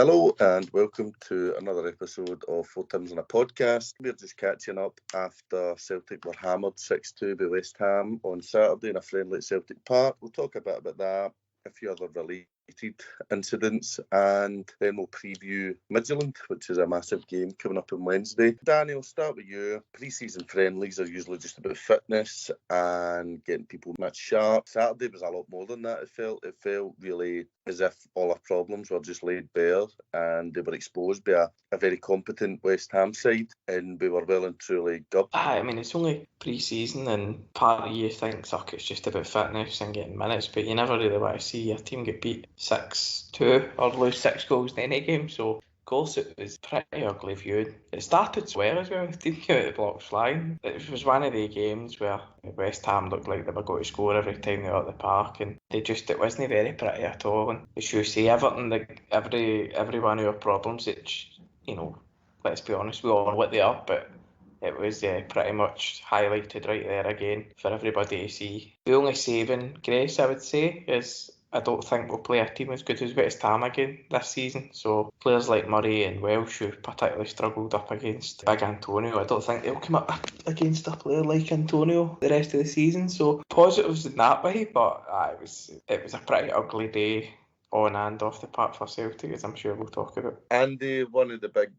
Hello and welcome to another episode of 4Tims and a Podcast. We're just catching up after Celtic were hammered 6-2 by West Ham on Saturday in a friendly at Celtic Park. We'll talk a bit about that, a few other related incidents, and then we'll preview Midtjylland, which is a massive game coming up on Wednesday. Danny, I'll start with you. Pre-season friendlies are usually just about fitness and getting people match sharp. Saturday was a lot more than that. It felt really as if all our problems were just laid bare and they were exposed by a very competent West Ham side, and we were well and truly gubbed. I mean, it's only pre-season and part of you thinks, it's just about fitness and getting minutes, but you never really want to see your team get beat 6-2 or lose 6 goals in any game. So, of course, it was pretty ugly viewed. It started well as well. The team came out the blocks flying. It was one of the games where West Ham looked like they were going to score every time they were at the park, and it wasn't very pretty at all. And as you say, Everton, every one of your problems, it's, let's be honest, we all know what they are, but it was pretty much highlighted right there again for everybody to see. The only saving grace, I would say, is I don't think we'll play a team as good as West Ham again this season. So players like Murray and Welsh, who particularly struggled up against Big Antonio, I don't think they'll come up against a player like Antonio the rest of the season. So positives in that way, but it was a pretty ugly day on and off the park for Celtic, as I'm sure we'll talk about. And one of the big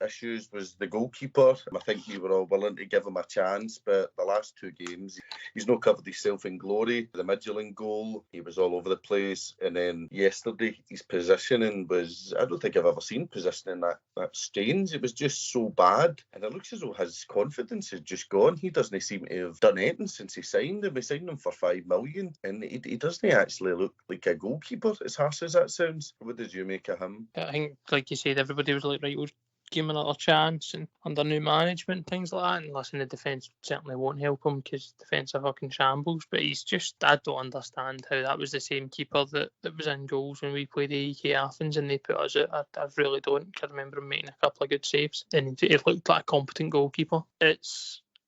issues was the goalkeeper. I think we were all willing to give him a chance, but the last 2 games, he's not covered himself in glory. The Midtjylland goal, he was all over the place. And then yesterday, his positioning was, I don't think I've ever seen positioning that strange. It was just so bad. And it looks as though his confidence is just gone. He doesn't seem to have done anything since he signed him. We signed him for $5 million, and he doesn't actually look like a goalkeeper, as harsh as that sounds. What did you make of him? I think, like you said, everybody was like, right, we'll give him another chance, and under new management and things like that. And listen, the defence certainly won't help him because defence are fucking shambles. But he's just, I don't understand how that was the same keeper that was in goals when we played AEK Athens and they put us out. I really don't. I remember him making a couple of good saves, and he looked like a competent goalkeeper.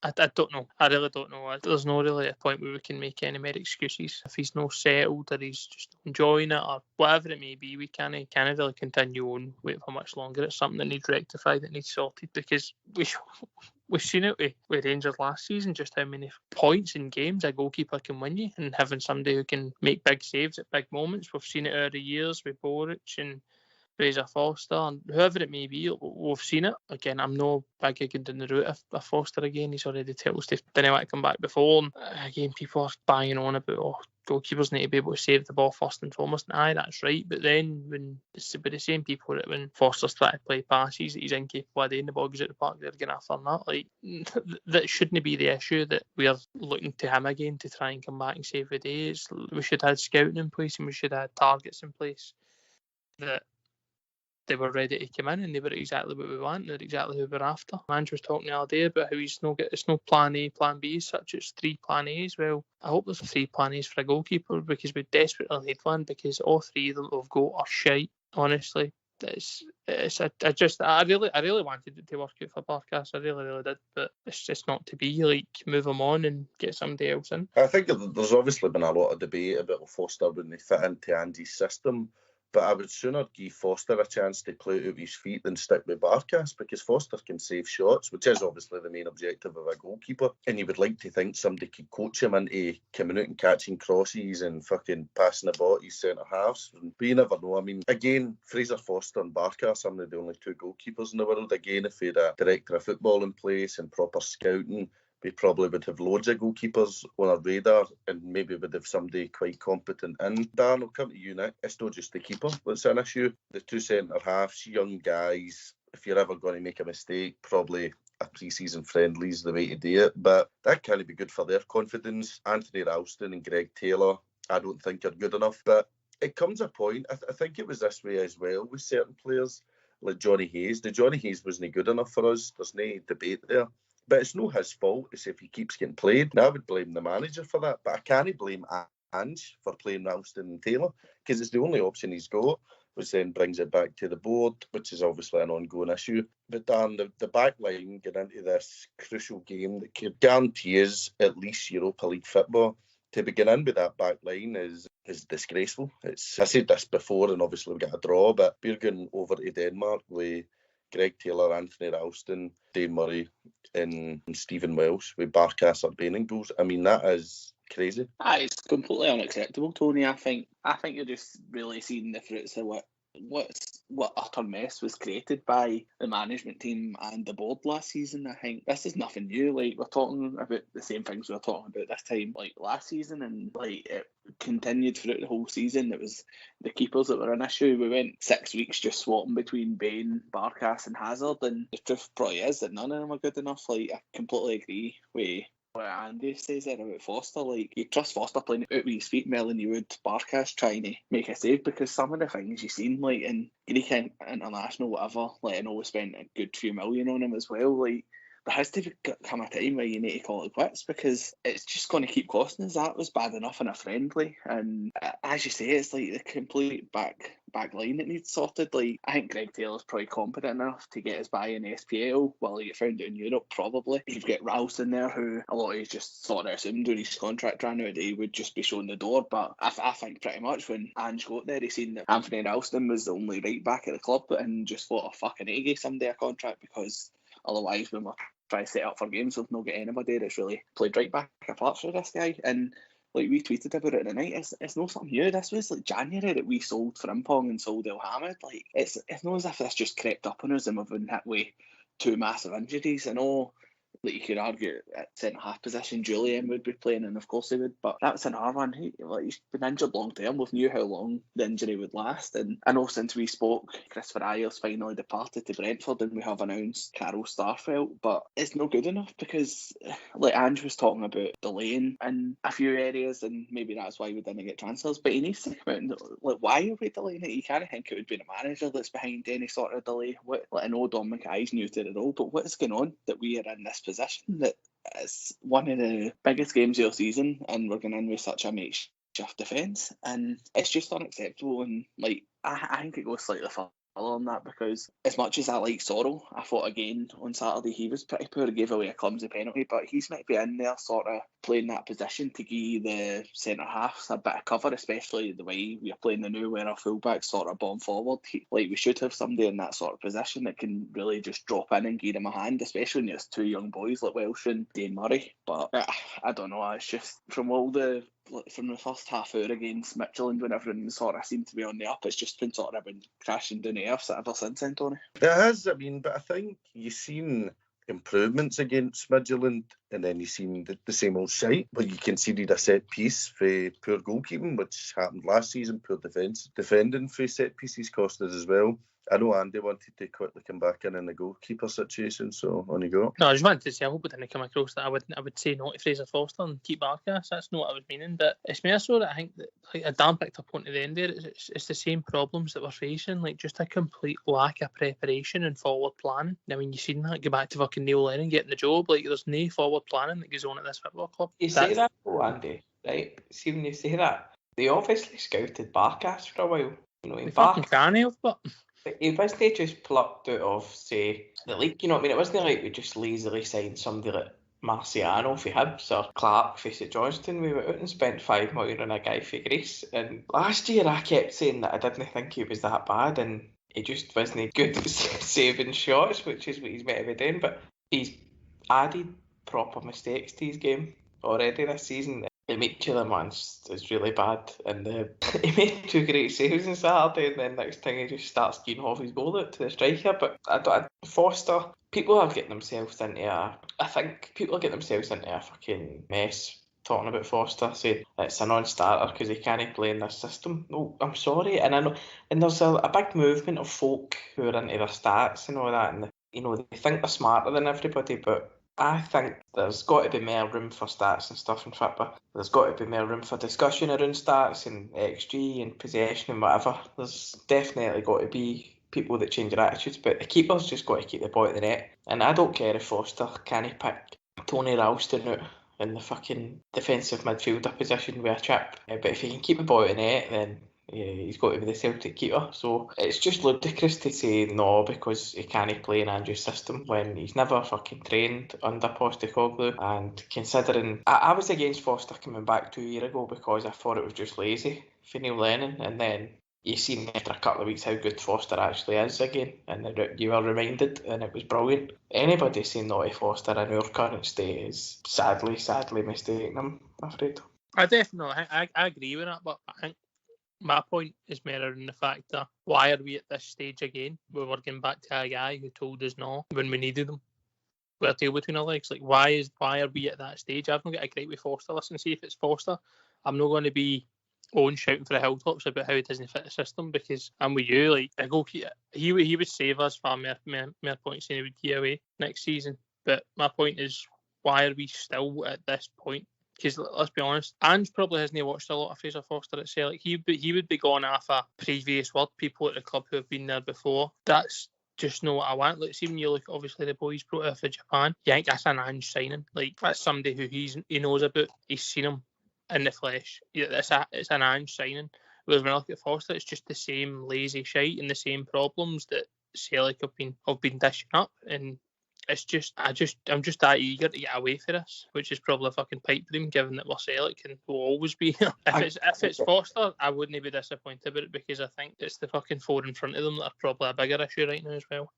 I don't know. I really don't know. There's no really a point where we can make any more excuses. If he's not settled or he's just enjoying it or whatever it may be, we can't really continue on wait for much longer. It's something that needs rectified, that needs sorted, because we've seen it with Rangers last season, just how many points in games a goalkeeper can win you, and having somebody who can make big saves at big moments. We've seen it over the years with Boric and Fraser Foster and whoever it may be. We've seen it. Again, I'm no big again down the route of Foster again. He's already told us they didn't want to come back before. And again, people are banging on about, goalkeepers need to be able to save the ball first and foremost. And aye, that's right. But then when it's with the same people that when Foster's trying to play passes that he's incapable of doing, the ball goes out the park, they're going after that. Like, that shouldn't be the issue, that we are looking to him again to try and come back and save the day. We should have scouting in place, and we should have targets in place that they were ready to come in, and they were exactly what we want. They're exactly who we're after. Andrew was talking the other day about how it's no plan A, plan B as such. It's 3 plan A's. Well, I hope there's 3 plan A's for a goalkeeper, because we desperately need one, because all 3 of them we've got are shite. Honestly, I really wanted it to work out for Barkas. I really did, but it's just not to be. Like, move them on and get somebody else in. I think there's obviously been a lot of debate about Foster when they fit into Andy's system. But I would sooner give Foster a chance to play out of his feet than stick with Barkas, because Foster can save shots, which is obviously the main objective of a goalkeeper. And you would like to think somebody could coach him into coming out and catching crosses and fucking passing the ball to his centre halves. But you never know. I mean, again, Fraser Foster and Barkas are the only 2 goalkeepers in the world. Again, if we had a director of football in place and proper scouting, we probably would have loads of goalkeepers on our radar, and maybe would have somebody quite competent in. Dan, I'll come to you now. It's not just the keeper that's an issue. The 2 centre halves, young guys. If you're ever going to make a mistake, probably a pre-season friendly is the way to do it. But that can't be good for their confidence. Anthony Ralston and Greg Taylor, I don't think are good enough. But it comes a point, I think it was this way as well with certain players, like Johnny Hayes. The Johnny Hayes wasn't good enough for us. There's no debate there. But it's not his fault. It's if he keeps getting played. Now I would blame the manager for that, but I can't blame Ange for playing Ralston and Taylor, because it's the only option he's got, which then brings it back to the board, which is obviously an ongoing issue. But Dan, the back line getting into this crucial game that could guarantee us at least Europa League football to begin in with that back line is disgraceful. I said this before, and obviously we got a draw, but we're going over to Denmark with Greg Taylor, Anthony Ralston, Dane Murray and Stephen Welsh with Barkas or Baining goals. I mean, that is crazy. It's completely unacceptable, Tony. I think you're just really seeing the fruits of what utter mess was created by the management team and the board last season. I think this is nothing new. Like, we're talking about the same things we were talking about this time like last season, and like it continued throughout the whole season. It was the keepers that were an issue. We went 6 weeks just swapping between Bain, Barkas and Hazard, and the truth probably is that none of them are good enough. Like, I completely agree with what Andy says there about Foster. Like, you trust Foster playing out with his feet more than you would Barkas trying to make a save, because some of the things you've seen, like in Greek international, whatever, like I know we spent a good few million on him as well. Like, there has to come a time where you need to call it quits, because it's just going to keep costing us. That was bad enough in a friendly, and as you say, it's like the complete back line that needs sorted. Like, I think Greg Taylor's probably competent enough to get us by in SPL. Will he get found out in Europe? Probably. You've got Ralston there, who a lot of you just sort of assumed when his contract ran out that he would just be shown the door, but I think pretty much when Ange got there, he seen that Anthony Ralston was the only right back at the club, and just thought, oh, fucking A, give somebody a contract, because otherwise when we're trying to set up for games, we've not got anybody that's really played right back apart from this guy. And like we tweeted about it tonight, it's not something new. This was like January that we sold Frimpong and sold El Hamid. Like, it's not as if this just crept up on us and we've been hit with two massive injuries. I know that you could argue at centre half position Julian would be playing, and of course he would, but that's another one. He's been injured long term. We knew how long the injury would last, and I know since we spoke, Christopher Ayers finally departed to Brentford and we have announced Carol Starfelt, but it's not good enough, because like Ange was talking about delaying in a few areas, and maybe that's why we didn't get transfers, but he needs to come out and like, why are we delaying it? You can't think it would be the manager that's behind any sort of delay. I know Don Mackay's new to the role, but what is going on that we are in this position that it's one of the biggest games of the season and we're going in with such a makeshift defence, and it's just unacceptable. And like, I think it goes slightly further on that, because as much as I like Sorrell, I thought again on Saturday he was pretty poor, gave away a clumsy penalty, but he's might be in there sort of playing that position to give the centre halves a bit of cover, especially the way we're playing the new, where our fullbacks sort of bomb forward. Like, we should have somebody in that sort of position that can really just drop in and give them a hand, especially when there's two young boys like Welsh and Dane Murray. But I don't know, it's just from the first half hour against Midtjylland, when everyone sort of seemed to be on the up, it's just been sort of been crashing down the earth ever since then, Tony. It has, I mean, but I think you've seen improvements against Midtjylland, and then you've seen the same old shite, where you conceded a set piece for poor goalkeeping, which happened last season. Poor defending for set pieces cost us as well. I know Andy wanted to quickly come back in the goalkeeper situation, so on you go. No, I just wanted to say, I hope it didn't come across that I would say no to Fraser Foster and keep Barkas. That's not what I was meaning, but it's more so that I think that, like Dan picked up on at the end there, it's the same problems that we're facing, like just a complete lack of preparation and forward planning. I mean, you've seen that, go back to fucking Neil Lennon getting the job, like there's no forward planning that goes on at this football club. You say that, Andy, right? See, when you say that, they obviously scouted Barkas for a while. You know, they fucking can't help, but he wasn't just plucked out of, say, the league, you know what I mean? It wasn't like we just lazily signed somebody like Marciano for Hibs or Clark for St Johnstone. We went out and spent $5 million on a guy for Greece. And last year I kept saying that I didn't think he was that bad, and he just wasn't good at saving shots, which is what he's meant to be doing. But he's added proper mistakes to his game already this season. The Midtjylland one is really bad, and he made 2 great saves on Saturday, and then next thing he just starts getting off his goal out to the striker. But Foster, people are getting themselves into I think people are getting themselves into a fucking mess talking about Foster, saying it's a non-starter because he can't play in this system. No, I'm sorry, and I know, and there's a big movement of folk who are into their stats and all that, and they think they're smarter than everybody, but I think there's got to be more room for stats and stuff in football. There's got to be more room for discussion around stats and XG and possession and whatever. There's definitely got to be people that change their attitudes, but the keeper's just got to keep the ball at the net. And I don't care if Foster can't pick Tony Ralston out in the fucking defensive midfielder position with a chip. But if he can keep the ball at the net, then he's got to be the Celtic keeper. So it's just ludicrous to say no because he can't play in Andrew's system when he's never fucking trained under Postecoglou. And considering I was against Foster coming back 2 years ago because I thought it was just lazy for Neil Lennon, and then you seen after a couple of weeks how good Foster actually is again, and you were reminded, and it was brilliant. Anybody saying no to Foster in our current state is sadly mistaken, I'm afraid. I agree with that, but I think my point is more in the fact that why are we at this stage again? We're working back to a guy who told us no when we needed him. With a tail between our legs. Like, why are we at that stage? I've not got a great with Foster. Listen, see if it's Foster, I'm not going to be shouting for the hilltops about how he doesn't fit the system, because I'm with you. Like, a goalkeeper, he would save us far more points than he would give away next season. But my point is, why are we still at this point? Because let's be honest, Ange probably hasn't watched a lot of Fraser Foster at Celtic. He would be going off a previous word, people at the club who have been there before. That's just not what I want. Like, see, when you look, obviously the boys brought out for Japan, you think that's an Ange signing. Like, that's somebody who he knows about. He's seen him in the flesh. It's an Ange signing. Whereas when I look at Foster, it's just the same lazy shite and the same problems that Celtic have been dishing up, and it's just I'm just that eager to get away from this, which is probably a fucking pipe dream, given that we're Celtic and will always be. If it's Foster, I wouldn't be disappointed about it, because I think it's the fucking four in front of them that are probably a bigger issue right now as well.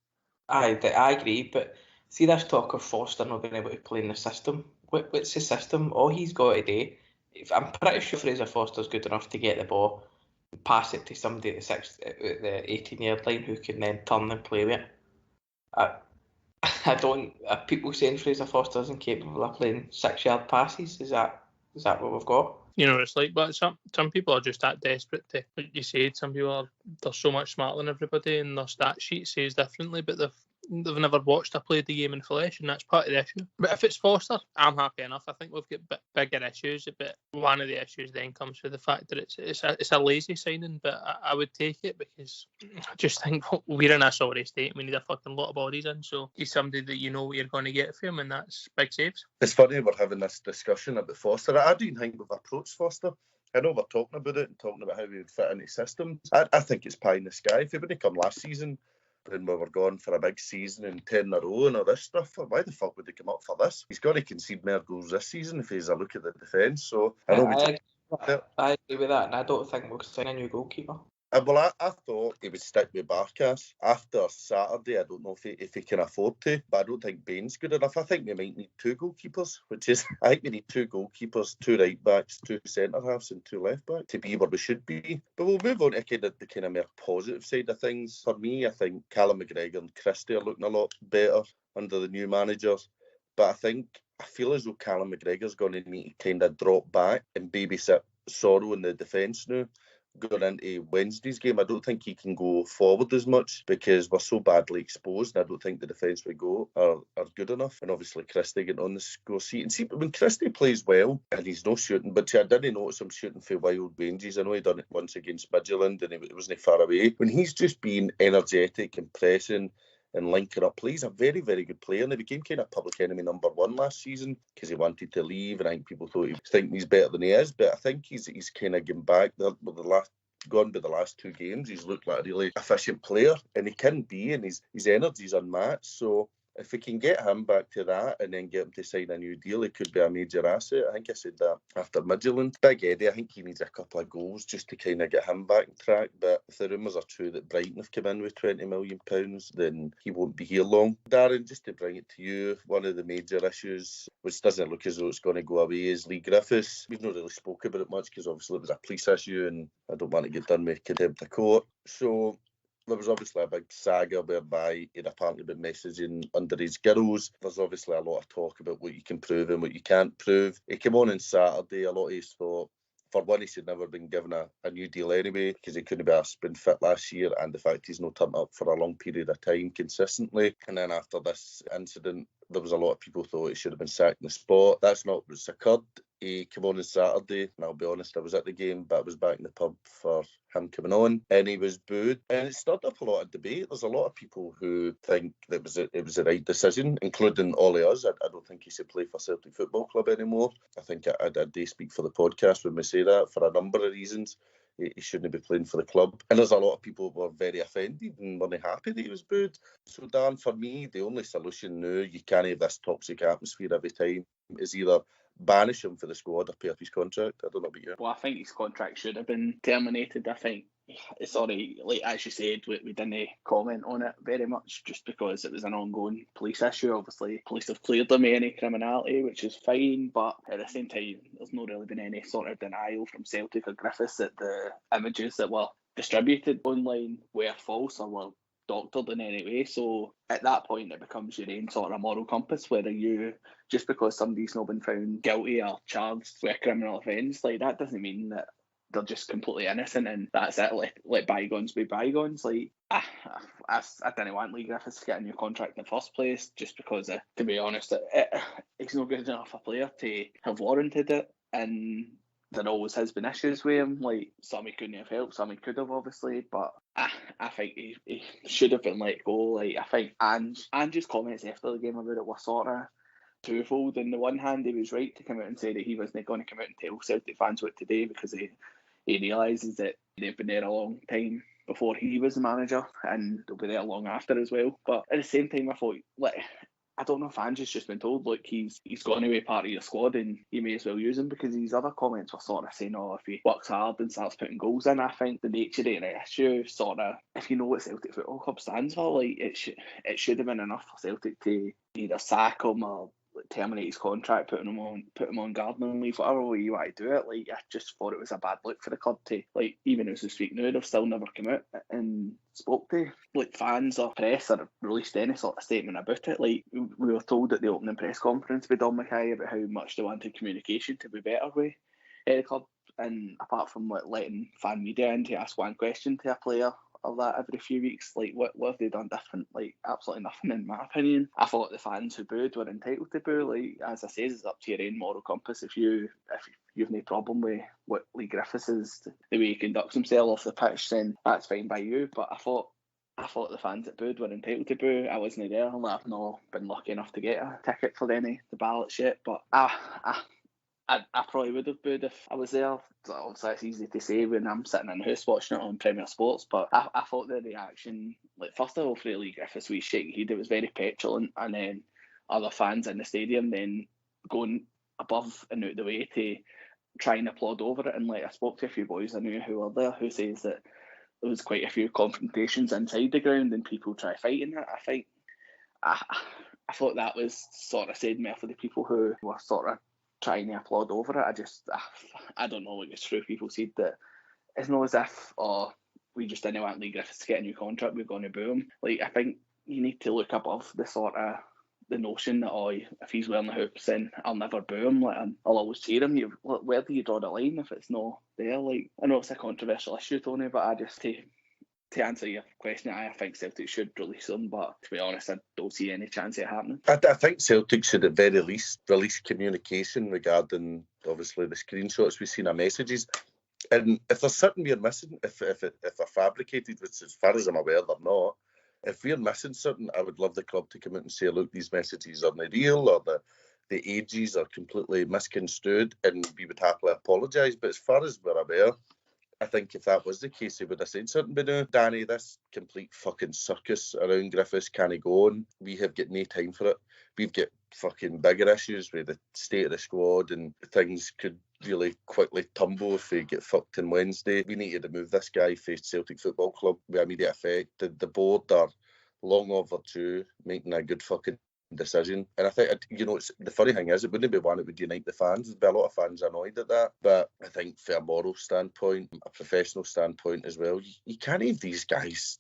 I agree, but see this talk of Foster not being able to play in the system. What's the system? All he's got to do, I'm pretty sure Fraser Foster's good enough to get the ball, pass it to somebody at the 18-yard line who can then turn and play with it. I don't. Are people saying Fraser Foster isn't capable of playing 6-yard passes? Is that what we've got? You know, it's like, but some people are just that desperate to, like you said, some people they're so much smarter than everybody, and their stat sheet says differently, but they've never watched or played the game in flesh, and that's part of the issue. But if it's Foster, I'm happy enough. I think we've got bigger issues, but one of the issues then comes with the fact that it's a lazy signing, but I would take it, because I just think we're in a sorry state. We need a fucking lot of bodies in, so he's somebody that you know what you're going to get from him, and that's big saves. It's funny we're having this discussion about Foster. I don't think we've approached Foster. I know we're talking about it and talking about how we would fit into systems. I think it's pie in the sky. If he wouldn't come last season, when we were going for a big season and 10 in a row and all this stuff, why the fuck would he come up for this? He's got to concede more goals this season if he's a look at the defence. So I agree with that, and I don't think we'll sign a new goalkeeper. Well, I thought he would stick with Barkas after Saturday. I don't know if he can afford to, but I don't think Bain's good enough. I think we might need two goalkeepers, I think we need two goalkeepers, two right backs, two centre halves, and two left backs to be where we should be. But we'll move on to the kind of more positive side of things. For me, I think Callum McGregor and Christie are looking a lot better under the new managers. But I feel as though Callum McGregor's going to need to kind of drop back and babysit Sorrow in the defence now. Going into Wednesday's game, I don't think he can go forward as much because we're so badly exposed, and I don't think the defence we go are good enough. And obviously Christie getting on the score sheet. And see, when Christie plays well, and he's no shooting, but I didn't notice him shooting for wild ranges. I know he done it once against Midtjylland, and it wasn't far away. When he's just being energetic and pressing and linking up play, he's a very, very good player, and he became kind of public enemy number one last season because he wanted to leave, and I think people thought he's better than he is, but I think he's kind of getting back the last two games. He's looked like a really efficient player, and he can be, and his energy's unmatched. So if we can get him back to that and then get him to sign a new deal, it could be a major asset. I think I said that after Midtjylland. Big Eddie, I think he needs a couple of goals just to kind of get him back on track. But if the rumours are true that Brighton have come in with £20 million, then he won't be here long. Darren, just to bring it to you, one of the major issues, which doesn't look as though it's going to go away, is Leigh Griffiths. We've not really spoke about it much because obviously it was a police issue and I don't want to get done with contempt of court. So there was obviously a big saga whereby he'd apparently been messaging underage girls. There's obviously a lot of talk about what you can prove and what you can't prove. He came on Saturday, a lot of us thought, for one, he should never been given a new deal anyway because he couldn't have been fit last year, and the fact he's not turned up for a long period of time consistently. And then after this incident, there was a lot of people thought he should have been sacked in the spot. That's not what's occurred. He came on Saturday, and I'll be honest, I was at the game, but I was back in the pub for him coming on, and he was booed, and it stirred up a lot of debate. There's a lot of people who think that it was the right decision, including all of us. I don't think he should play for Celtic Football Club anymore. I think I did speak for the podcast when we say that for a number of reasons. he shouldn't be playing for the club. And there's a lot of people who were very offended and weren't happy that he was booed. So Dan, for me, the only solution now, you can't have this toxic atmosphere every time, is either banish him for the squad or pay up his contract. I don't know about you. Well, I think his contract should have been terminated. I think, sorry, like as you said, we didn't comment on it very much just because it was an ongoing police issue. Obviously, police have cleared them of any criminality, which is fine, but at the same time, there's not really been any sort of denial from Celtic or Griffiths that the images that were distributed online were false or were doctored in any way. So at that point, it becomes your own sort of moral compass, whether you, just because somebody's not been found guilty or charged with a criminal offence, like that doesn't mean that they're just completely innocent and that's it. Let bygones be bygones. Like I didn't want Leigh Griffiths to get a new contract in the first place, just because to be honest, he's not good enough a player to have warranted it. And there always has been issues with him. Like some he couldn't have helped, some he could have obviously, but I think he should have been let go. Like I think Ange's comments after the game about it were sort of twofold. On the one hand, he was right to come out and say that he wasn't going to come out and tell Celtic fans what today, because he realises that they've been there a long time before he was the manager and they'll be there long after as well. But at the same time, I thought, like, I don't know if Ange's just been told, look, he's going to be part of your squad and you may as well use him, because these other comments were sort of saying, oh, if he works hard and starts putting goals in. I think the nature of the issue, sort of, if you know what Celtic Football Club stands for, like it should have been enough for Celtic to either sack him or terminate his contract, put him on gardening leave, whatever way you want to do it. Like I just thought it was a bad look for the club to, like, even as we speak now, they've still never come out and spoke to like fans or press or released any sort of statement about it. Like we were told at the opening press conference by Don Mackay about how much they wanted communication to be better with the club, and apart from letting fan media in to ask one question to a player of that every few weeks, like what have they done different? Like absolutely nothing, in my opinion. I thought the fans who booed were entitled to boo. Like as I say, it's up to your own moral compass. If you've no problem with what Leigh Griffiths is, the way he conducts himself off the pitch, then that's fine by you. But I thought the fans that booed were entitled to boo. I wasn't there. I've not been lucky enough to get a ticket for any of the ballots yet, but I probably would have booed if I was there. Obviously, it's easy to say when I'm sitting in the house watching it on Premier Sports, but I thought the reaction, like first of all, for Leigh Griffiths, we shake head, it was very petulant, and then other fans in the stadium then going above and out the way to try and applaud over it. And like I spoke to a few boys I knew who were there who says that there was quite a few confrontations inside the ground and people try fighting it. I think I thought that was sort of said more for the people who were sort of trying to applaud over it. I don't know what gets through people said that it's not as if, oh, we just didn't want Leigh Griffiths to get a new contract, we're going to boo him. Like I think you need to look above the sort of the notion that, oh, if he's wearing the hoops then I'll never boo him, like I'll always cheer him. Where do you draw the line if it's not there? Like I know it's a controversial issue, Tony, but I just to answer your question, I think Celtic should release him, but to be honest, I don't see any chance of it happening. I think Celtic should at very least release communication regarding, obviously, the screenshots we've seen of messages. And if there's something we're missing, if they're fabricated, which as far as I'm aware they're not, if we're missing something, I would love the club to come out and say, look, these messages are not real, or the ages are completely misconstrued, and we would happily apologise. But as far as we're aware, I think if that was the case, he would have said something. But no, Danny, this complete fucking circus around Griffiths can't go on. We have got no time for it. We've got fucking bigger issues with the state of the squad, and things could really quickly tumble if we get fucked on Wednesday. We need to remove this guy from Celtic Football Club with immediate effect. The board are long overdue making a good fucking decision. And I think, the funny thing is, it wouldn't be one that would unite the fans. There'd be a lot of fans annoyed at that. But I think from a moral standpoint, a professional standpoint as well, you can't have these guys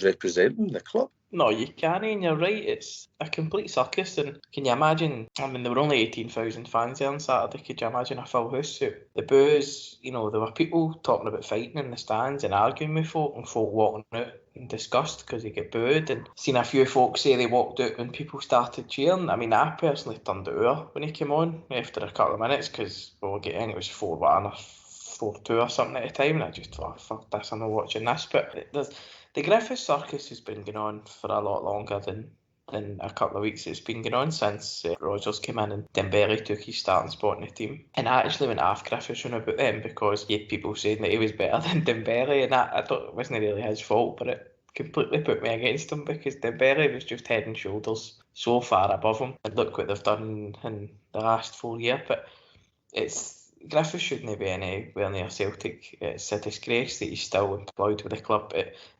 representing the club. No, you can't, and you're right. It's a complete circus. And can you imagine? I mean, there were only 18,000 fans there on Saturday. Could you imagine a full house? So the boos, there were people talking about fighting in the stands and arguing with folk, and folk walking out in disgust because they get booed. And seen a few folks say they walked out when people started cheering. I mean, I personally turned out when he came on after a couple of minutes because I think it was 4-1 or 4-2 or something at the time, and I just thought, fuck this, I'm not watching this. But the Griffiths circus has been going on for a lot longer than in a couple of weeks it's been going on since Rodgers came in and Dembele took his starting spot in the team. And I actually went off Griffiths about them because you had people saying that he was better than Dembele, and I thought it wasn't really his fault, but it completely put me against him because Dembele was just head and shoulders so far above him. And look what they've done in the last 4 years. But Griffiths shouldn't be anywhere near Celtic. It's a disgrace that he's still employed with the club.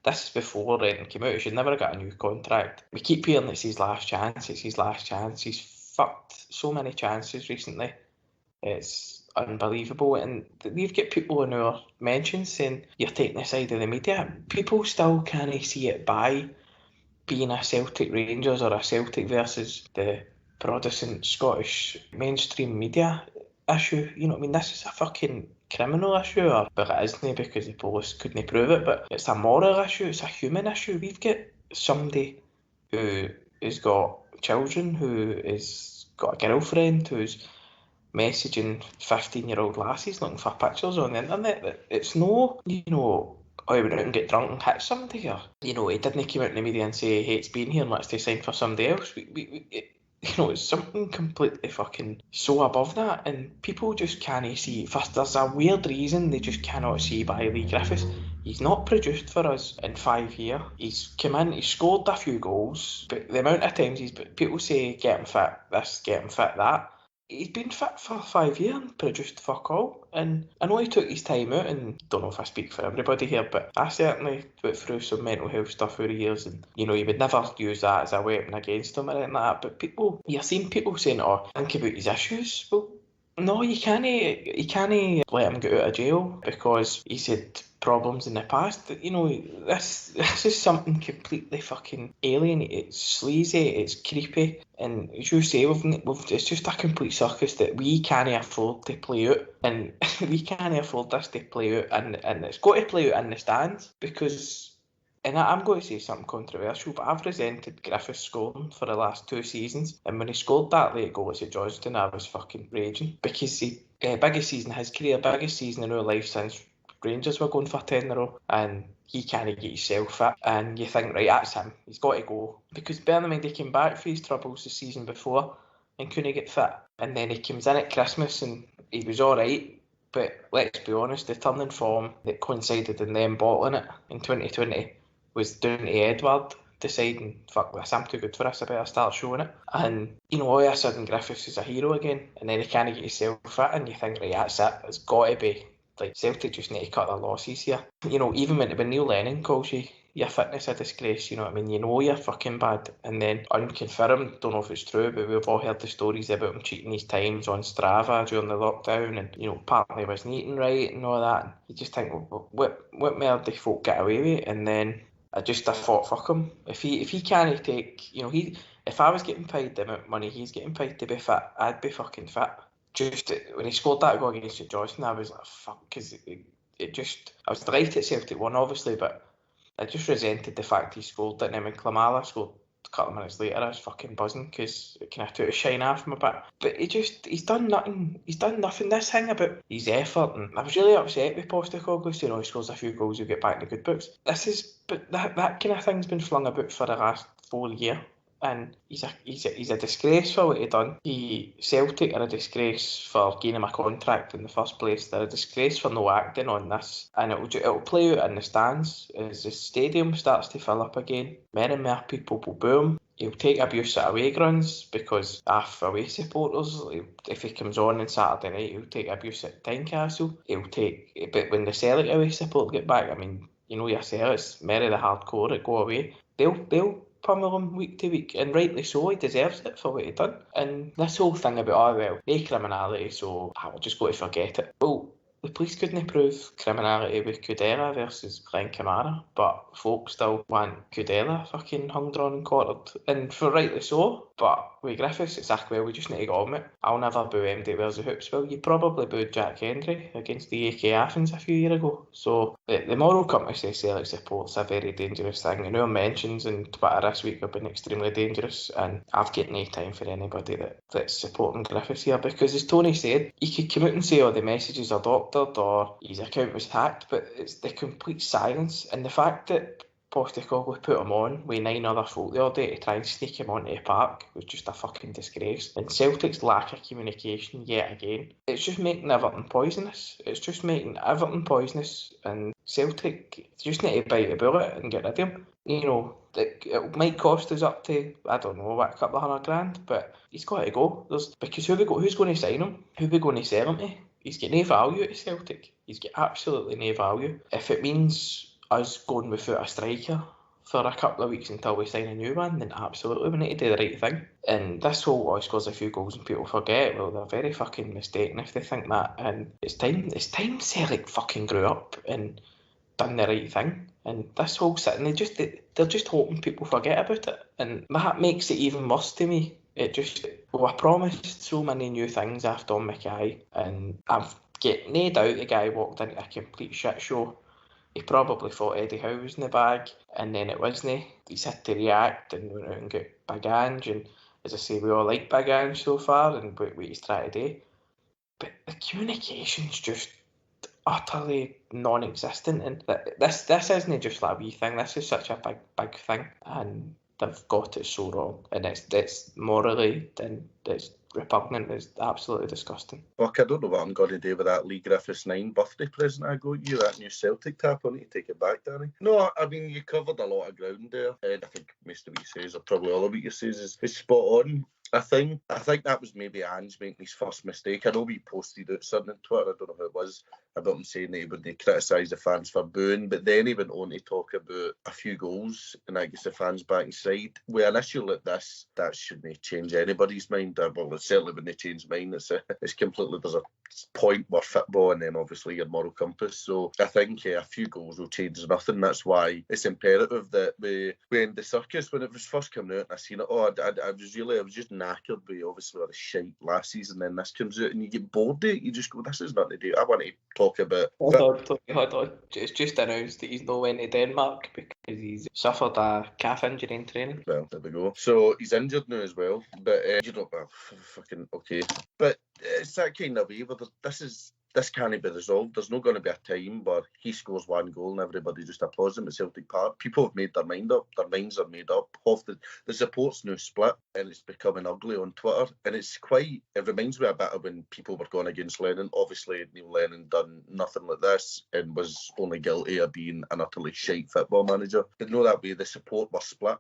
This is before Renton came out. He should never got a new contract. We keep hearing it's his last chance. It's his last chance. He's fucked so many chances recently. It's unbelievable. And we've got people in our mentions saying you're taking the side of the media. People still can't see it by being a Celtic Rangers or a Celtic versus the Protestant Scottish mainstream media issue. You know what I mean? This is a fucking criminal issue, but it isn't because the police couldn't prove it, but it's a moral issue, it's a human issue. We've got somebody who has got children, who has got a girlfriend, who's messaging 15-year-old lasses looking for pictures on the internet. It's no, oh, he went out and get drunk and hit somebody here. He didn't come out in the media and say he hates being here and wants to sign for somebody else. It's something completely fucking so above that, and people just can't see. First, there's a weird reason they just cannot see by Leigh Griffiths. He's not produced for us in 5 years. He's come in, he's scored a few goals, but the amount of times people say get him fit this, get him fit that. He's been fit for 5 years and produced fuck all. And I know he took his time out, and don't know if I speak for everybody here, but I certainly went through some mental health stuff over the years, and you would never use that as a weapon against him or anything like that. But you're seeing people saying, "Oh, think about his issues." Well, no, you can't let him get out of jail because he's had problems in the past. This is something completely fucking alien. It's sleazy, it's creepy, and as you say, it's just a complete circus that we can't afford to play out, and we can't afford this to play out, and it's got to play out in the stands because. And I'm going to say something controversial, but I've resented Griffiths scoring for the last 2 seasons. And when he scored that late goal at Johnston, I was fucking raging. Because biggest season in his career, biggest season in our life since Rangers were going for 10 in a row. And he can't get himself fit. And you think, right, that's him. He's got to go. Because bear in mind, he came back for his troubles the season before and couldn't get fit. And then he comes in at Christmas and he was all right. But let's be honest, the turning form that coincided in them bottling it in 2020 was down to Edward deciding, fuck this, I'm too good for this, I better start showing it. And, all of a sudden Griffiths is a hero again, and then he can't get himself fit, and you think, right, that's it, it's got to be. Like, Celtic just need to cut their losses here. Even when Neil Lennon calls you your fitness a disgrace, you know what I mean? You're fucking bad. And then unconfirmed, don't know if it's true, but we've all heard the stories about him cheating his times on Strava during the lockdown, and apparently wasn't eating right and all that. And you just think, well, what more do folk get away with? And then I thought, fuck him. If he can't take, if I was getting paid the amount of money he's getting paid to be fit, I'd be fucking fit. Just when he scored that goal against St Johnstone, I was like, fuck, because I was delighted Celtic won, obviously, but I just resented the fact he scored it, and then when Klimala scored a couple of minutes later, I was fucking buzzing because it kind of took a shine off him a bit. But he's done nothing. He's done nothing. This thing about his effort, and I was really upset with Postecoglou saying, he scores a few goals, he'll get back in the good books. But that kind of thing's been flung about for the last 4 years. And he's a disgrace for what he done. Celtic are a disgrace for giving him a contract in the first place. They're a disgrace for no acting on this. And it'll play out in the stands as the stadium starts to fill up again. More and more people will boo him. He'll take abuse at away grounds because away supporters, if he comes on Saturday night, he'll take abuse at Tynecastle. But when the Celtic away support get back, I mean, yourself, it's more of the hardcore that go away. They'll pummel him week to week, and rightly so. He deserves it for what he done. And this whole thing about, no criminality, so we're just going to forget it. Well, the police couldn't prove criminality with Kudela versus Glenn Kamara, but folk still want Kudela fucking hung, drawn and quartered, and for rightly so. But with Griffiths, it's like, well, we just need to get on with it. I'll never boo MD wears the hoops. Well, you probably booed Jack Hendry against the AK Athens a few years ago. So the moral compass they Celtic support's a very dangerous thing. And our mentions on Twitter this week have been extremely dangerous, and I've got no time for anybody that's supporting Griffiths here, because as Tony said, he could come out and say, the messages are doctored or his account was hacked, but it's the complete silence, and the fact that Postecoglou put him on with 9 other folk the other day to try and sneak him onto the park was just a fucking disgrace. And Celtic's lack of communication yet again. It's just making Everton poisonous. And Celtic just need to bite the bullet and get rid of him. You know, it might cost us up to, I don't know, a couple of $100,000, but he's got to go. Because who's going to sign him? Who are we going to sell him to? He's got no value to Celtic. He's got absolutely no value. If it means us going without a striker for a couple of weeks until we sign a new one, then absolutely we need to do the right thing. And this whole scores a few goals and people forget, well, they're very fucking mistaken if they think that. And it's time Celtic fucking grew up and done the right thing. And this whole sitting, they're just hoping people forget about it, and that makes it even worse to me. I promised so many new things after Mackay, and I've got no doubt the guy walked into a complete shit show. He probably thought Eddie Howe was in the bag, and then it wasn't. He's had to react and went out and got Big Ange, and as I say, we all like Big Ange so far and what he's trying to do. But the communication's just utterly non-existent, and this isn't just like a wee thing. This is such a big thing, and they've got it so wrong, and it's morally and it's repugnant. It's absolutely disgusting. Fuck, I don't know what I'm going to do with that Leigh Griffiths 9 birthday present I got you, that new Celtic tap. I need to take it back, Danny. No, I mean, you covered a lot of ground there, and I think most of what you says, or probably all of what you says, is spot on. I think that was maybe Ange making his first mistake. I know we posted out something on Twitter, I don't know who it was, about him saying that he wouldn't criticise the fans for booing, but then he went on to talk about a few goals and that gets the fans back inside. With an issue like this, that shouldn't change anybody's mind. Well, it certainly wouldn't change mine. It's completely, there's a point where football and then obviously your moral compass. So I think a few goals will change nothing. That's why it's imperative that when the circus, when it was first coming out and I seen it, I was just knackered with obviously all the shite last season, then this comes out and you get bored of it. You just go, this is nothing to do. I want to talk about... Hold on. It's just announced that he's not went to Denmark because he's suffered a calf injury in training. Well, there we go. So he's injured now as well, but fucking okay. But it's that kind of way where this can't be resolved. There's not going to be a time where he scores one goal and everybody just applauds him at Celtic Park. People have made their mind up. Their minds are made up. The support's now split and it's becoming ugly on Twitter. And it reminds me a bit of when people were going against Lennon. Obviously, Neil Lennon done nothing like this and was only guilty of being an utterly shite football manager. But no, that way the support was split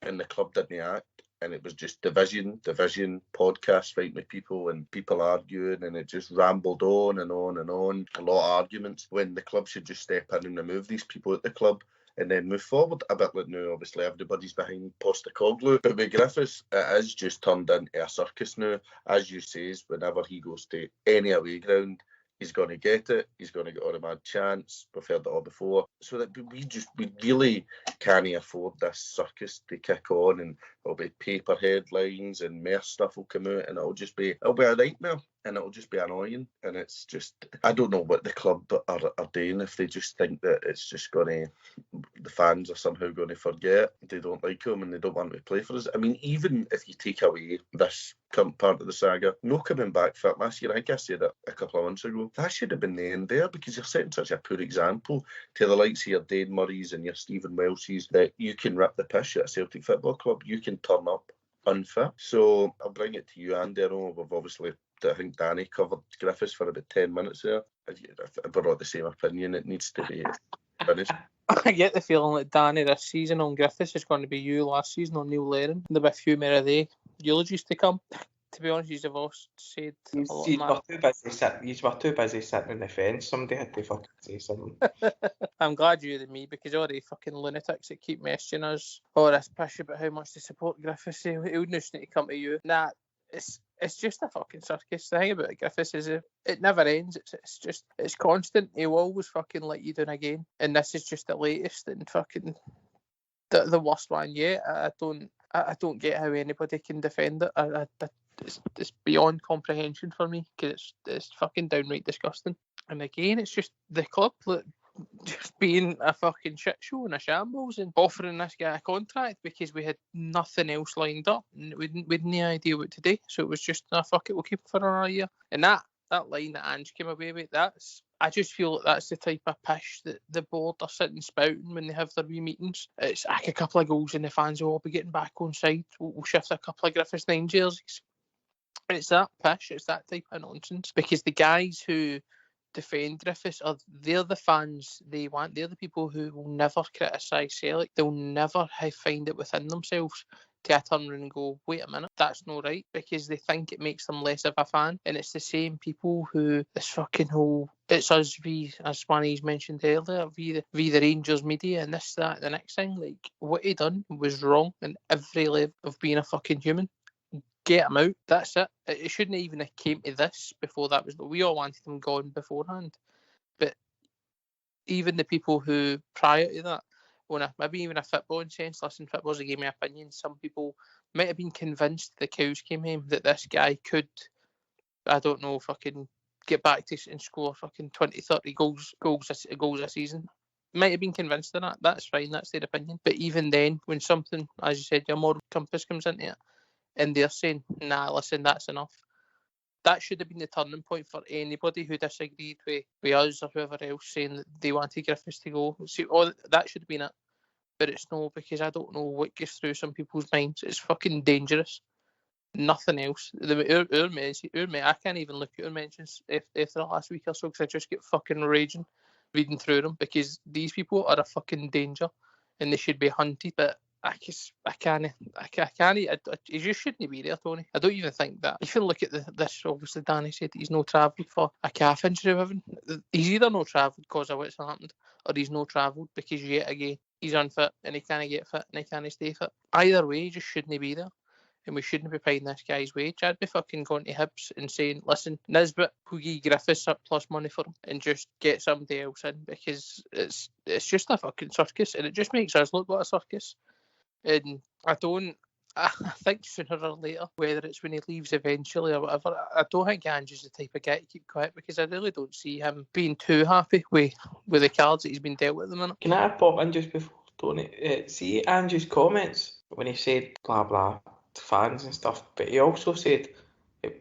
and the club didn't act. And it was just division, podcasts fighting with people and people arguing, and it just rambled on and on and on. A lot of arguments when the club should just step in and remove these people at the club and then move forward. A bit like now, obviously, everybody's behind Postecoglou. But with Griffiths, it is just turned into a circus now. As you say, whenever he goes to any away ground, he's going to get it. He's going to get all the mad chance. We've heard it all before. So that we really can't afford this circus to kick on, and it'll be paper headlines and more stuff will come out, and it'll be a nightmare, and it'll just be annoying. And it's just, I don't know what the club are doing if they just think that it's just going to, the fans are somehow going to forget they don't like him and they don't want to play for us. I mean, even if you take away this part of the saga, no coming back fit last year, I think I said it a couple of months ago, that should have been the end there, because you're setting such a poor example to the likes of your Dane Murrays and your Stephen Welshes that you can rip the piss at a Celtic Football Club, you can turn up unfit. So I'll bring it to you, Andy. I know we've obviously, I think Danny covered Griffiths for about 10 minutes there. We're not the same opinion, it needs to be finished. I get the feeling that Danny this season on Griffiths is going to be you last season on Neil Lennon. There'll be a few more of the eulogies to come. To be honest, you've all said a lot you were too busy sitting on the fence. Somebody had to fucking say something. I'm glad you're me, because all the fucking lunatics that keep messaging us, this pish about how much they support Griffiths, he wouldn't just need to come to you. Nah, it's just a fucking circus. The thing about Griffiths is it never ends. It's constant. He'll always fucking let you down again. And this is just the latest and fucking the worst one yet. I don't get how anybody can defend it. It's beyond comprehension for me, because it's fucking downright disgusting. And again, it's just the club just being a fucking shit show and a shambles, and offering this guy a contract because we had nothing else lined up and we had no idea what to do. So it was just, fuck it, we'll keep it for another year. And that line that Ange came away with, that's I just feel like that's the type of pish that the board are sitting spouting when they have their wee meetings. It's like a couple of goals and the fans will all be getting back on side. We'll shift a couple of Griffiths 9 jerseys. It's that pish, it's that type of nonsense. Because the guys who defend Griffiths they're the fans they want. They're the people who will never criticise Celtic. They'll never find it within themselves to turn around and go, wait a minute, that's not right, because they think it makes them less of a fan. And it's the same people who this fucking whole, it's us, as Swanee's mentioned earlier, the Rangers media and this, that, the next thing. Like, what he done was wrong in every level of being a fucking human. Get him out, that's it. It shouldn't even have came to this before that was, we all wanted him gone beforehand. But even the people who, prior to that, maybe even a footballing sense, listen, football's a game of opinion. Some people might have been convinced the cows came home that this guy could, I don't know, fucking get back to and score fucking 20, 30 goals a season. Might have been convinced of that. That's fine, that's their opinion. But even then, when something, as you said, your moral compass comes into it, and they're saying, nah, listen, that's enough. That should have been the turning point for anybody who disagreed with us or whoever else saying that they wanted Griffiths to go. See, that should have been it. But it's no, because I don't know what goes through some people's minds. It's fucking dangerous. Nothing else. I can't even look at our mentions after the last week or so, because I just get fucking raging reading through them, because these people are a fucking danger and they should be hunted. But I can't. He just shouldn't be there, Tony. I don't even think that. You can look at this. Obviously, Danny said that he's no travelled for a calf injury. He's either no travelled because of what's happened, or he's no travelled because yet again he's unfit and he can't get fit and he can't stay fit. Either way, he just shouldn't be there. And we shouldn't be paying this guy's wage. I'd be fucking going to Hibs and saying, listen, Nisbet, we'll give Griffiths up plus money for him and just get somebody else in, because it's just a fucking circus, and it just makes us look like a circus. And I think sooner or later, whether it's when he leaves eventually or whatever, I don't think Andrew's the type of guy to keep quiet, because I really don't see him being too happy with the cards that he's been dealt with at the minute. Can I pop in just before, Tony? See Andrew's comments when he said blah blah to fans and stuff, but he also said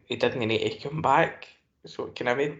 he didn't need to come back. So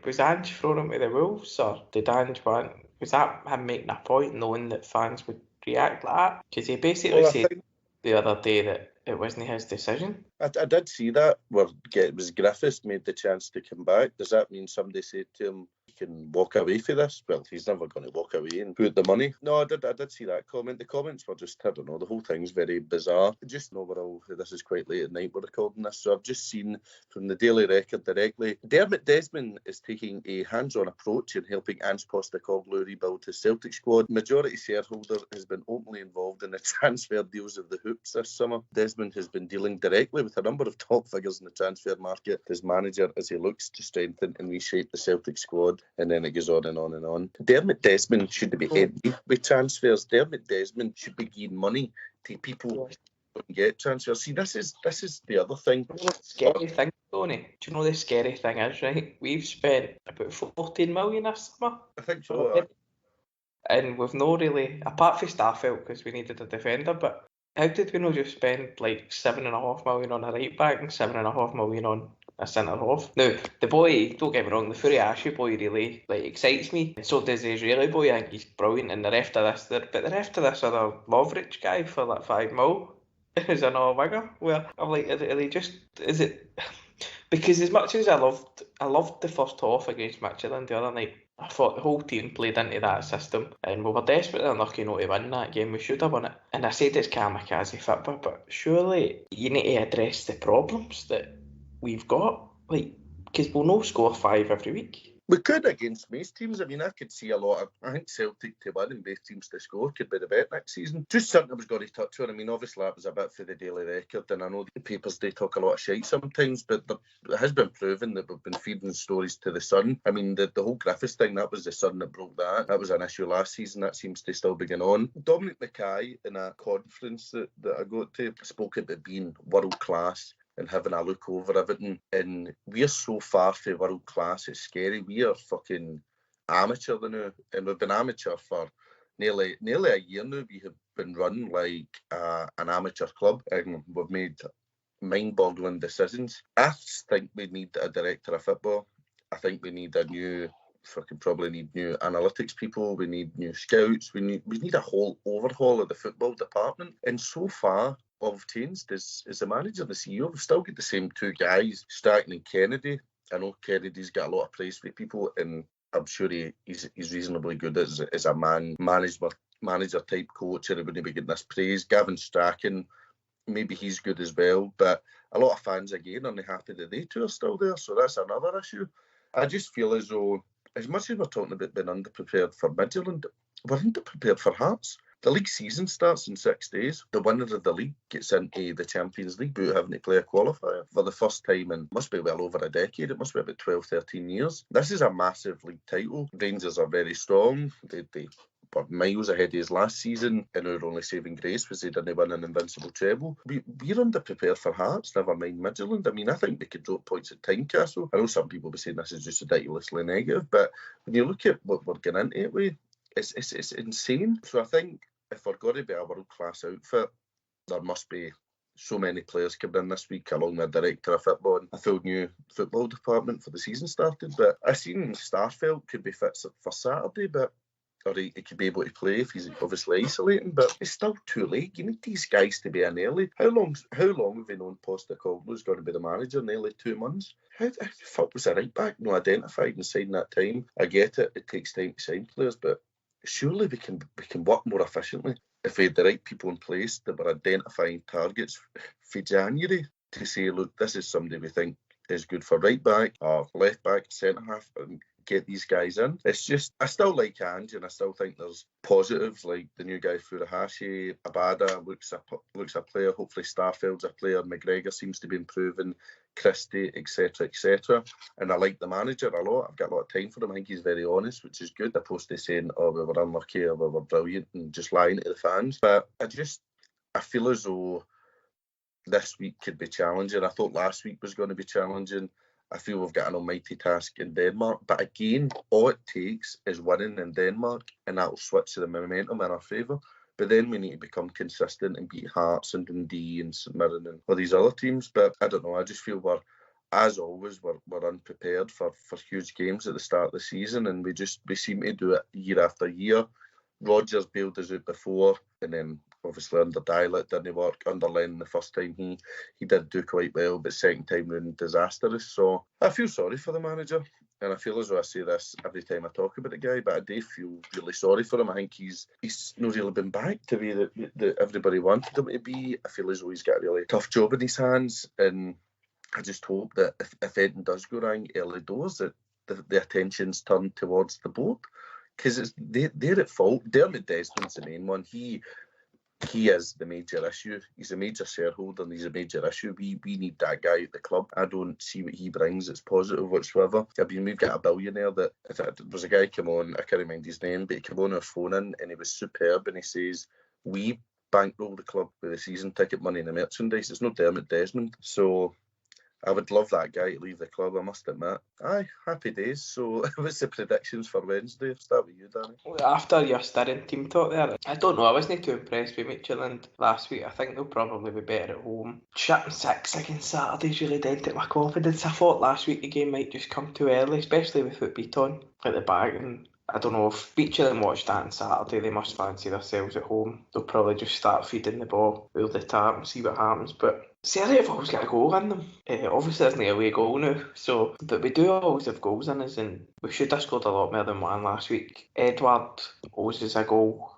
was Ange throwing him to the wolves, or did Ange was that him making a point, knowing that fans would react like that? Because he basically said the other day that it wasn't his decision. I did see that, where it was Griffiths made the chance to come back. Does that mean somebody said to him, he can walk away for this? Well, he's never going to walk away and put the money. No, I did see that comment. The comments were just, I don't know, the whole thing's very bizarre. Just overall, this is quite late at night we're recording this, so I've just seen from the Daily Record directly, Dermot Desmond is taking a hands-on approach in helping Ange Postecoglou rebuild his Celtic squad. Majority shareholder has been openly involved in the transfer deals of the Hoops this summer. Desmond has been dealing directly with a number of top figures in the transfer market as manager, as he looks to strengthen and reshape the Celtic squad. And then it goes on and on and on. Dermot Desmond should be heavy with transfers. Dermot Desmond should be giving money to people who don't get transfers. See, this is the other thing. Scary thing, Tony. Do you know the scary thing is, right? We've spent about 14 million this summer. I think so. And we've no really, apart from Starfield, because we needed a defender, but how did we not just spend like 7.5 million on a right back and 7.5 million on a centre half? Now, the boy, don't get me wrong, the Furiashi boy really excites me. So does the Israeli boy. I think he's brilliant. And the rest of this other Lovrich guy for like 5 mil is another winger. Where I'm like, is it? Because as much as I loved the first half against Midtjylland the other night, I thought the whole team played into that system, and we were desperately unlucky not to win that game. We should have won it. And I said it's kamikaze football, but surely you need to address the problems that we've got, because we'll no score 5 every week. We could against most teams. I mean, I could see a lot of, I think Celtic to win and both teams to score could be the bet next season. Just something I was going to touch on. I mean, obviously that was a bit for the Daily Record, and I know the papers, they talk a lot of shite sometimes, but it has been proven that we've been feeding stories to the Sun. I mean, the whole Griffiths thing, that was the Sun that broke that. That was an issue last season. That seems to still be going on. Dominic Mackay, in a conference that I got to, spoke about being world class and having a look over everything, and we're so far from world class, it's scary. We are fucking amateur now, and we've been amateur for nearly a year now. We have been run like an amateur club, and we've made mind-boggling decisions. I think we need a director of football. I think we need a new fucking probably need new analytics people. We need new scouts. We need a whole overhaul of the football department. And so far, all we've changed is the manager and the CEO. We've still got the same two guys, Strachan and Kennedy. I know Kennedy's got a lot of praise for people, and I'm sure he's reasonably good as a manager type coach, and he wouldn't be getting this praise. Gavin Strachan, maybe he's good as well, but a lot of fans again aren't happy that they two are still there, so that's another issue. I just feel as though, as much as we're talking about being underprepared for Midtjylland, we're underprepared for Hearts. The league season starts in 6 days. The winner of the league gets into the Champions League without having to play a qualifier for the first time in, must be well over a decade. It must be about 12, 13 years. This is a massive league title. Rangers are very strong. They were miles ahead of us last season, and our only saving grace was they didn't win an invincible treble. We're underprepared for Hearts, never mind Midtjylland. I mean, I think we could drop points at Tynecastle. I know some people will be saying this is just ridiculously negative, but when you look at what we're getting into it with, it's insane. So I think if we're going to be a world-class outfit, there must be so many players coming in this week, along with a director of football and a full new football department for the season started. But I seen Starfelt could be fit for Saturday, or he could be able to play if he's obviously isolating, but it's still too late. You need these guys to be in early. How long have we known Postecoglou's going to be the manager? Nearly 2 months. How the fuck was the right back not identified and signed that time? I get it takes time to sign players, but surely we can work more efficiently if we had the right people in place that were identifying targets for January to say, look, this is somebody we think is good for right back or left back, centre half, and get these guys in. It's just, I still like Ange, and I still think there's positives like the new guy Furuhashi, Abada looks a player, hopefully Starfeld's a player, McGregor seems to be improving, Christie, etc. And I like the manager a lot. I've got a lot of time for him. I think he's very honest, which is good, opposed to saying, oh, we were unlucky or we were brilliant and just lying to the fans. But I feel as though this week could be challenging. I thought last week was going to be challenging. I feel we've got an almighty task in Denmark. But again, all it takes is winning in Denmark, and that'll switch the momentum in our favour. But then we need to become consistent and beat Hearts and Dundee and St Mirren and all these other teams. But I don't know, I just feel as always, we're unprepared for huge games at the start of the season, and we seem to do it year after year. Rodgers bailed us out before, and then obviously under Dial it didn't work. Under Lennon the first time he did do quite well, but second time round disastrous. So I feel sorry for the manager, and I feel as though I say this every time I talk about the guy, but I do feel really sorry for him. I think he's not really been back to be that everybody wanted him to be. I feel as though he's got a really tough job in his hands, and I just hope that if anything does go wrong early doors, that the attention's turned towards the board, because they're at fault. Dermot Desmond's the main one. He is the major issue. He's a major shareholder and he's a major issue. We need that guy at the club. I don't see what he brings that's positive whatsoever. I mean, we've got a billionaire that, if there was a guy come on, I can't remember his name, but he came on our phone in and he was superb, and he says, we bankroll the club with the season ticket money and the merchandise. It's not Dermot Desmond. So I would love that guy to leave the club, I must admit. Aye, happy days. So what's the predictions for Wednesday? I'll start with you, Danny. After your stirring team talk there, I don't know, I wasn't too impressed with Midtjylland last week. I think they'll probably be better at home. Shutting 6 against Saturday's really dented my confidence. I thought last week the game might just come too early, especially with foot beat on at the back, and I don't know, if Midtjylland watched that on Saturday, they must fancy themselves at home. They'll probably just start feeding the ball over the top and see what happens. But Serie have always got a goal in them. Obviously, there's no away goal now, but we do always have goals in us, and we should have scored a lot more than one last week. Edward always has a goal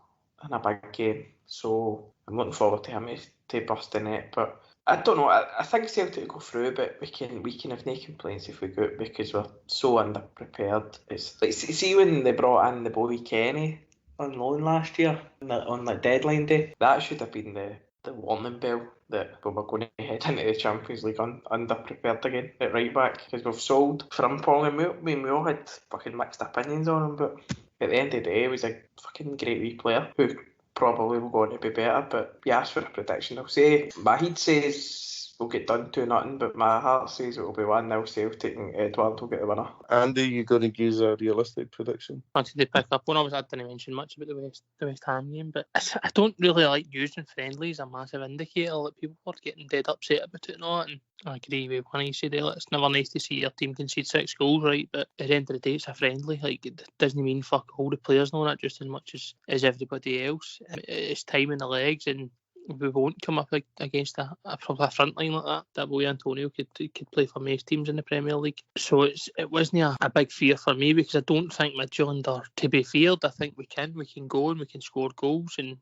in a big game, so I'm looking forward to him to burst the net. But I don't know, I think Celtic will go through, but we can have no complaints if we go, because we're so underprepared. It's like, see when they brought in the boy Kenny on loan last year on like deadline day, that should have been the warning bell that we were going to head into the Champions League underprepared again at right back, because we've sold Frimpong. We all had fucking mixed opinions on him, but at the end of the day, he was a fucking great wee player who probably will going to be better. But you asked for a prediction, I'll say Mahid says will get done 2-0, but my heart says it will be 1-0 Celtic and Edouard will get the winner. Andy, you going to give a realistic prediction? I wanted to pick up one. Obviously, I didn't mention much about the West Ham game, but I don't really like using friendlies as a massive indicator. Like, people are getting dead upset about it and all. And I agree with one. He said it's never nice to see your team concede 6 goals, right? But at the end of the day, it's a friendly. Like, it doesn't mean fuck all the players know that just as much as everybody else. It's time in the legs, and we won't come up against a front line like that. That boy Antonio could play for most teams in the Premier League. So it wasn't a big fear for me, because I don't think Midtjylland are to be feared. I think we can go and we can score goals, and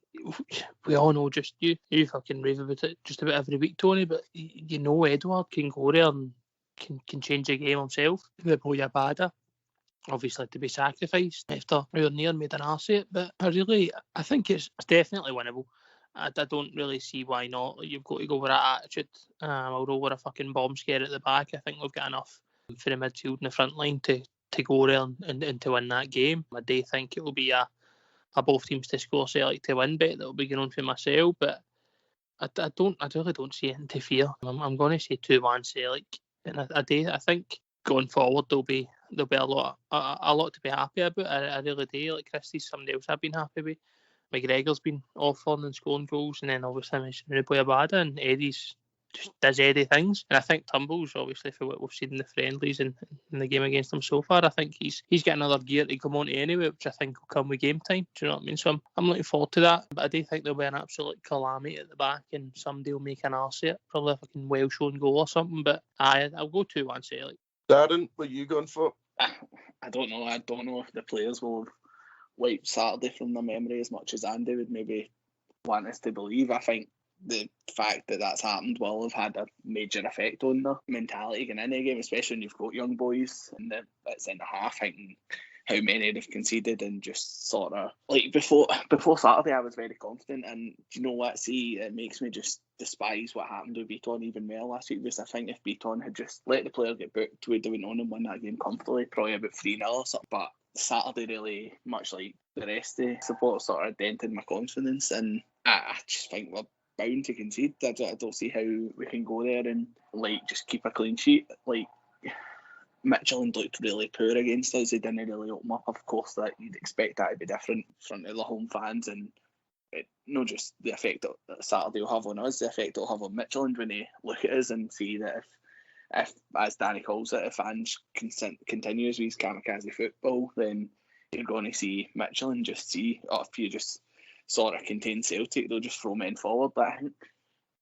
we all know, just you fucking rave about it just about every week, Tony, but you know Edouard can go there and can change the game himself. The boy Abada, obviously, to be sacrificed after Reunier made an arse of it, but I think it's definitely winnable. I don't really see why not. You've got to go with that attitude. I'll roll with a fucking bomb scare at the back. I think we've got enough for the midfield and the front line to go there and to win that game. I do think it will be a both teams to score Celtic to win bet that will be going on for myself, but I really don't see anything to fear. I'm going to say 2-1 Celtic, and I think going forward there'll be a lot to be happy about. I really do. Like Christie's somebody else I've been happy with. McGregor's been offering and scoring goals, and then obviously I mentioned Ruboy Abada, and Eddie's just does Eddie things. And I think Turnbull's, obviously, for what we've seen in the friendlies and in the game against them so far, I think he's got another gear to come on to anyway, which I think will come with game time. Do you know what I mean? So I'm looking forward to that. But I do think there'll be an absolute calamity at the back, and somebody will make an arse of it. Probably a fucking well-shown goal or something. But I'll go 2-1 Celtic. Darren, what are you going for? I don't know. I don't know if the players will have wiped Saturday from their memory as much as Andy would maybe want us to believe. I think the fact that that's happened will have had a major effect on the mentality in any game, especially when you've got young boys in the centre half, thinking how many they've conceded, and just sort of like before Saturday I was very confident, and do you know what? See, it makes me just despise what happened with Beaton even more last week, because I think if Beaton had just let the player get booked, we'd have went on and won that game comfortably, probably about 3-0 or something. But Saturday really, much like the rest of the supporters, sort of dented my confidence, and I just think we're bound to concede. I don't see how we can go there and like just keep a clean sheet. Like, Midtjylland looked really poor against us. They didn't really open up. Of course, that you'd expect that to be different in front of the home fans, and not just the effect that Saturday will have on us, the effect it'll have on Midtjylland when they look at us and see that if as Danny calls it, if Ange continues with his kamikaze football, then you're going to see Midtjylland if you just sort of contain Celtic, they'll just throw men forward. But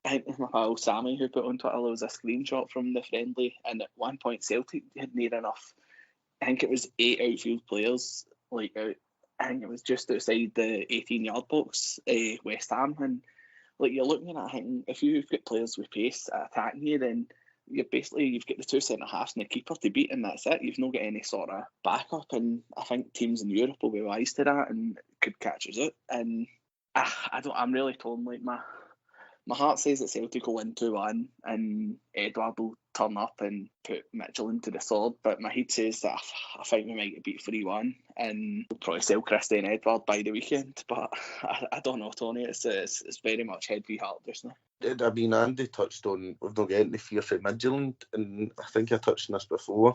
I think it was my pal Sammy who put on Twitter, there was a screenshot from the friendly, and at one point Celtic had near enough, I think it was 8 outfield players, like I think it was just outside the 18-yard box, West Ham, and like you're looking at it, if you've got players with pace attacking you, then you've got the 2 centre halves and the keeper to beat, and that's it. You've not got any sort of backup, and I think teams in Europe will be wise to that and could catch us out. And I'm really torn. Like my heart says that Celtic will win 2-1 and Edouard will turn up and put Midtjylland to the sword, but my head says that I think we might get beat 3-1 and we'll probably sell Christie and Edouard by the weekend. But I don't know, Tony. It's very much head v heart just now. I mean, Andy touched on we've not got any fear for Midtjylland, and I think I touched on this before.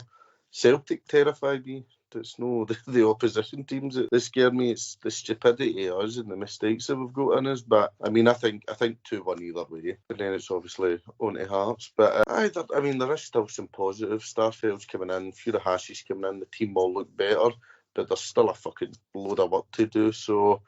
Celtic terrify me. It's no the opposition teams that scare me. It's the stupidity of us and the mistakes that we've got in us. But I mean, I think 2-1 either way. And then it's obviously on to Hearts. But I mean, there is still some positives. Starfield's coming in, Furahashi's coming in. The team all look better, but there's still a fucking load of work to do. So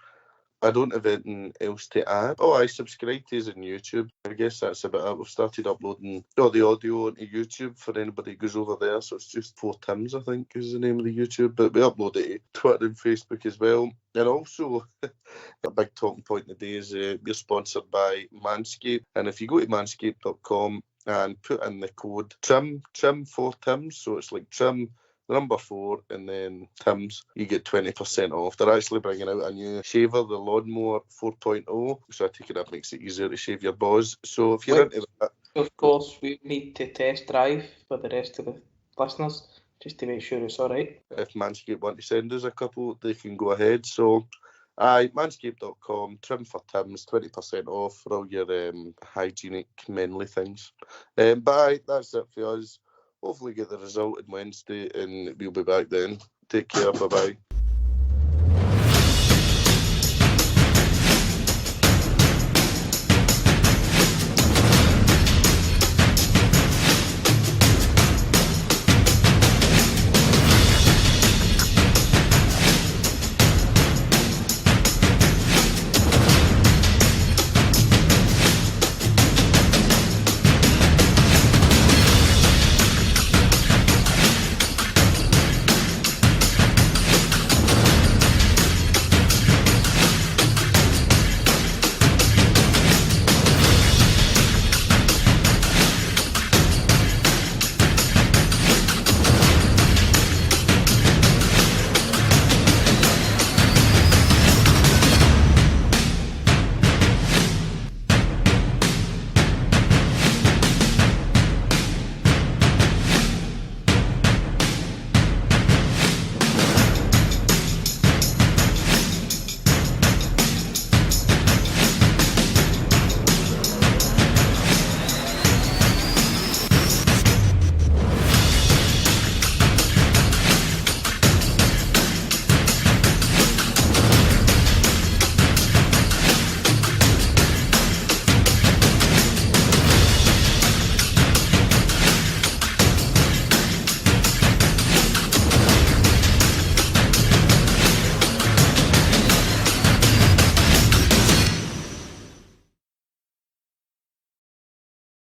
I don't have anything else to add. I subscribe to us on YouTube. I guess that's about it. We've started uploading the audio onto YouTube for anybody who goes over there. So it's just 4Tims, I think, is the name of the YouTube. But we upload it to Twitter and Facebook as well. And also, a big talking point today is we're sponsored by Manscaped. And if you go to manscaped.com and put in the code trim 4Tims, so it's like trim number 4 and then Tim's, you get 20% off. They're actually bringing out a new shaver, the Lawnmower 4.0, so I take it that makes it easier to shave your balls. So if you're into that, of course, we need to test drive for the rest of the listeners just to make sure it's all right. If Manscaped want to send us a couple, they can go ahead. So Aye, manscaped.com, trim for Tims, 20% off for all your hygienic, manly things. But aye, that's it for us. Hopefully get the result on Wednesday, and we'll be back then. Take care, bye-bye.